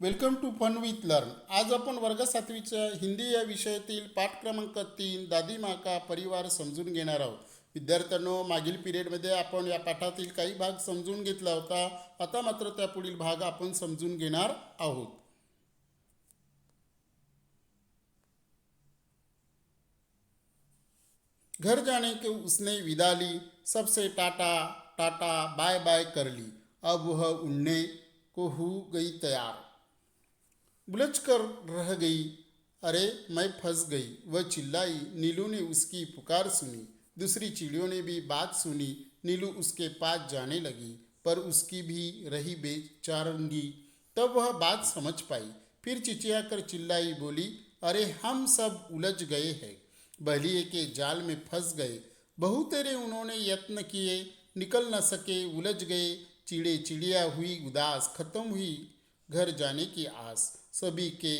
Welcome to fun with learn. आज आपण वर्ग सातवीच्या हिंदी या विषयातील पाठ क्रमांक 3 दादी माँ का परिवार समजून घेणार आहोत. विद्यार्थ्यांनो, मागील पिरियडमध्ये आपण या पाठातील काही भाग समजून घेतला होता. आता मात्र त्या पुढील भाग आपण समजून घेणार आहोत. घर जाने के उसने विदा ली, सबसे टाटा टाटा बाय बाय कर ली. अब वह उड़ने को हो गई तैयार. उलझ कर रह गई. अरे मैं फंस गई, वह चिल्लाई. नीलू ने उसकी पुकार सुनी. दूसरी चिड़ियों ने भी बात सुनी. नीलू उसके पास जाने लगी, पर उसकी भी रही बेचारंगी. तब वह बात समझ पाई. फिर चिचिया कर चिल्लाई, बोली, अरे हम सब उलझ गए हैं, बहलिए के जाल में फंस गए. बहुतेरे उन्होंने यत्न किए, निकल न सके, उलझ गए. चिड़े चिड़िया हुई उदास, खत्म हुई घर जाने की आस. सभी के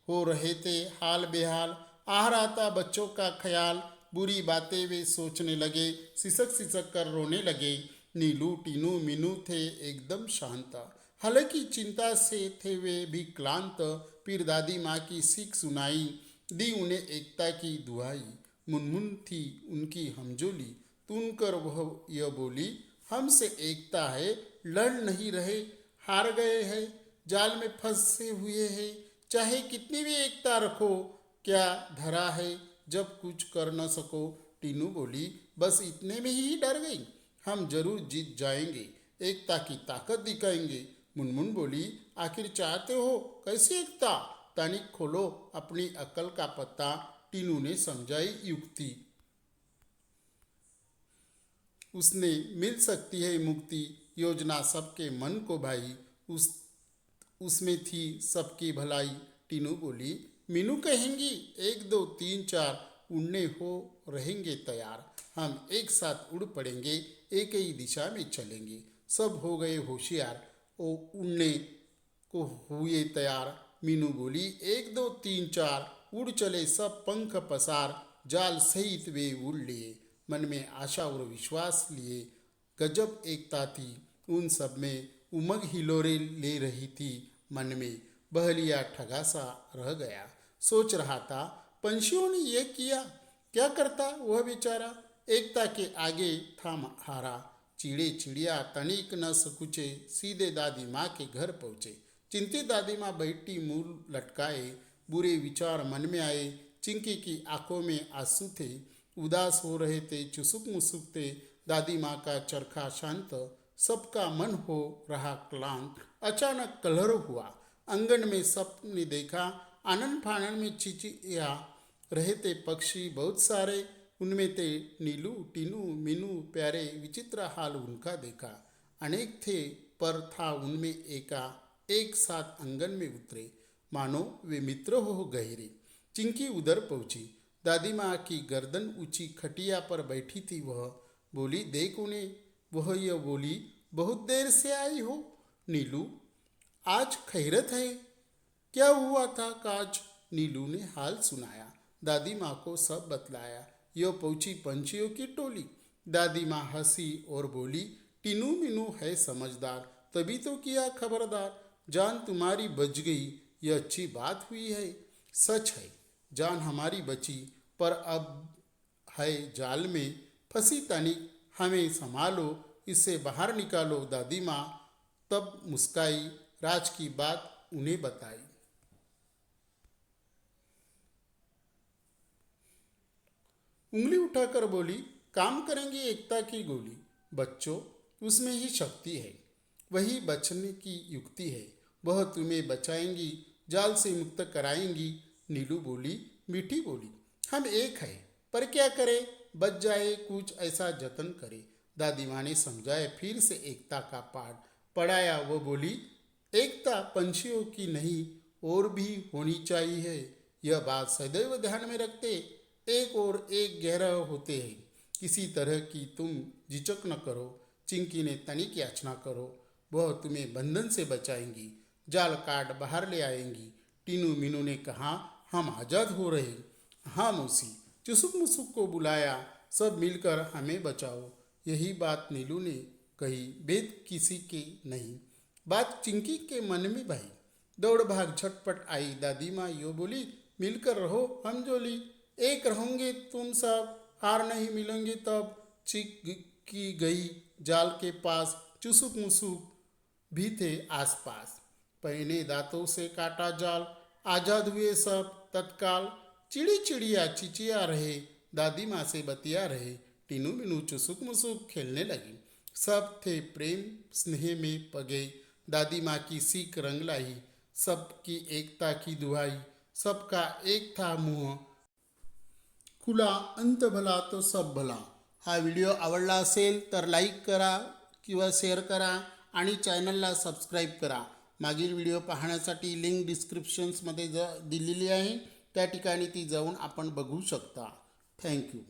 हो रहे थे हाल बेहाल. आ रहा था बच्चों का ख्याल. बुरी बातें वे सोचने लगे, सिसक सिसक कर रोने लगे. नीलू टीनू मीनू थे एकदम शांत. हालांकि चिंता से थे वे भी क्लांत. फिर दादी माँ की सीख सुनाई, दी उन्हें एकता की दुहाई. मुनमुन थी उनकी हमजोली. सुनकर वह यह बोली, हमसे एकता है, लड़ नहीं रहे, हार गए हैं, जाल में फंसे हुए हैं. चाहे कितनी भी एकता रखो, क्या धरा है जब कुछ कर न सको. टीनू बोली, बस इतने में ही डर गई. हम जरूर जीत जाएंगे, एकता की ताकत दिखाएंगे. मुनमुन बोली, आखिर चाहते हो कैसी एकता. तनिक खोलो अपनी अकल का पत्ता. टीनू ने समझाई युक्ति. उसने मिल सकती है मुक्ति, योजना सबके मन को भाई. उसमें थी सबकी भलाई. टीनू बोली, मीनू कहेंगी 1 2 3 4, उड़ने हो रहेंगे तैयार. हम एक साथ उड़ पड़ेंगे, एक ही दिशा में चलेंगे. सब हो गए होशियार, ओ उड़ने को हुए तैयार. मीनू बोली, 1 2 3 4, उड़ चले सब पंख पसार. जाल सहित वे उड़ लिए, मन में आशा और विश्वास लिए. गजब एकता थी उन सब में, उमंग हिलोरे ले रही थी मन में. बहलिया ठगासा रह गया, सोच रहा था पंछियों ने ये किया, क्या करता वह बेचारा. एकता के आगे था हारा. चिड़े चिड़िया तनिक न सकुचे, सीधे दादी माँ के घर पहुँचे. चिंतित दादी माँ बैठी मुंह लटकाए, बुरे विचार मन में आए. चिंकी की आंखों में आंसू थे, उदास हो रहे थे, चुसुक मुसुक थे. दादी माँ का चरखा शांत, सबका मन हो रहा क्लांत. अचानक कलह हुआ. आंगन में सबने देखा, आनंद फानन में चिचिया रहे थे पक्षी बहुत सारे. उनमें थे नीलू टीनू मीनू प्यारे. विचित्र हाल उनका देखा. अनेक थे पर था उनमें एका, एक साथ आंगन में उतरे, मानो वे मित्र हो गहरे. चिंकी उधर पहुंची. दादी माँ की गर्दन ऊंची खटिया पर बैठी थी. वह बोली, देख उन्हें. वह यह बोली, बहुत देर से आई हो. नीलू, आज खैरत है. क्या हुआ था काज. नीलू ने हाल सुनाया. दादी माँ को सब बतलाया. यह पहुंची पंछियों की टोली. दादी माँ हंसी और बोली, टीनू मीनू है समझदार, तभी तो किया खबरदार. जान तुम्हारी बच गई, यह अच्छी बात हुई है. सच है, जान हमारी बची, पर अब है जाल में फंसी तनिक. हमें संभालो, इससे बाहर निकालो. दादी माँ तब मुस्काई, राज की बात उन्हें बताई. उंगली उठाकर बोली, काम करेंगे एकता की गोली. बच्चों, उसमें ही शक्ति है, वही बचने की युक्ति है. वह तुम्हें बचाएंगी, जाल से मुक्त कराएंगी. नीलू बोली, मीठी बोली, हम एक है, पर क्या करें, बच जाए कुछ ऐसा जतन करे. दादी माँ ने समझाया, फिर से एकता का पाठ पढ़ाया. वो बोली, एकता पंछियों की नहीं और भी होनी चाहिए. यह बात सदैव ध्यान में रखते. एक और एक गहरा होते हैं. किसी तरह की तुम झिझक न करो. चिंकी ने तनिक याचना करो, वह तुम्हें बंधन से बचाएंगी, जाल काट बाहर ले आएंगी. टीनू मीनू ने कहा, हम आज़ाद हो रहे. हाँ मौसी. चुसुक मुसुक को बुलाया, सब मिलकर हमें बचाओ. यही बात नीलू ने कही, भेद किसी के नहीं. बात चिंकी के मन में भाई. दौड़ भाग झटपट आई दादी माँ यो बोली, मिलकर रहो हम जोली, एक रहोगे तुम सब, हार नहीं मिलेंगे तब। की गई जाल के पास, चुसुक मुसुक भी थे आसपास। पहने दांतों से काटा जाल, आजाद हुए सब तत्काल। चिड़ी चिड़िया चिचिया रहे, दादी माँ से बतिया रहे, टीनू मीनू चुसुक मुसुक खेलने लगी। सब थे प्रेम स्नेह में पगे, दादी माँ की सीख रंग लाई, सबकी एकता की दुहाई, सबका एक था मुंह खुला, अंत भला तो सब भला। हा व्हिडिओ आवडला असेल तर लाईक करा किंवा शेअर करा आणि चॅनलला सबस्क्राईब करा। मागील व्हिडिओ पाहण्यासाठी लिंक डिस्क्रिप्शन्समध्ये दिलेली आहे, त्या ठिकाणी ती जाऊन आपण बघू शकता। थँक्यू।